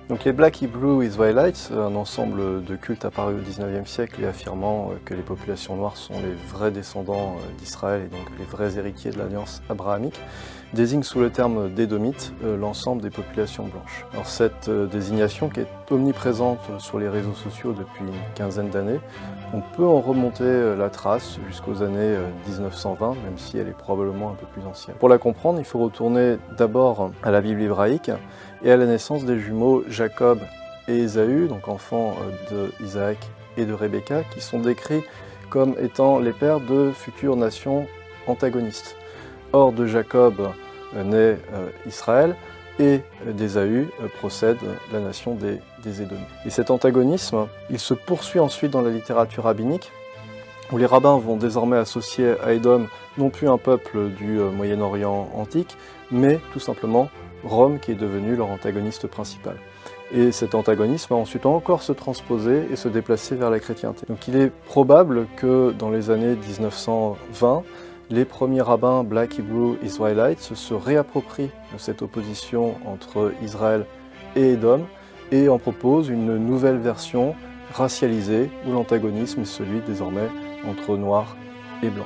Donc les Black Hebrew Israelites, un ensemble de cultes apparu au XIXe siècle et affirmant que les populations noires sont les vrais descendants d'Israël et donc les vrais héritiers de l'alliance abrahamique, désigne sous le terme d'édomites l'ensemble des populations blanches. Alors cette désignation, qui est omniprésente sur les réseaux sociaux depuis une quinzaine d'années, on peut en remonter la trace jusqu'aux années 1920, même si elle est probablement un peu plus ancienne. Pour la comprendre, il faut retourner d'abord à la Bible hébraïque et à la naissance des jumeaux Jacob et Ésaü, donc enfants d'Isaac et de Rebecca, qui sont décrits comme étant les pères de futures nations antagonistes. Or, de Jacob naît Israël, et d'Ésaü procède la nation des Édomites. Et cet antagonisme, il se poursuit ensuite dans la littérature rabbinique, où les rabbins vont désormais associer à Édom non plus un peuple du Moyen-Orient antique, mais tout simplement Rome, qui est devenu leur antagoniste principal. Et cet antagonisme va ensuite encore se transposer et se déplacer vers la chrétienté. Donc il est probable que dans les années 1920, les premiers rabbins Black Hebrew Israelites se réapproprient de cette opposition entre Israël et Édom et en proposent une nouvelle version racialisée où l'antagonisme est celui désormais entre noirs et blancs.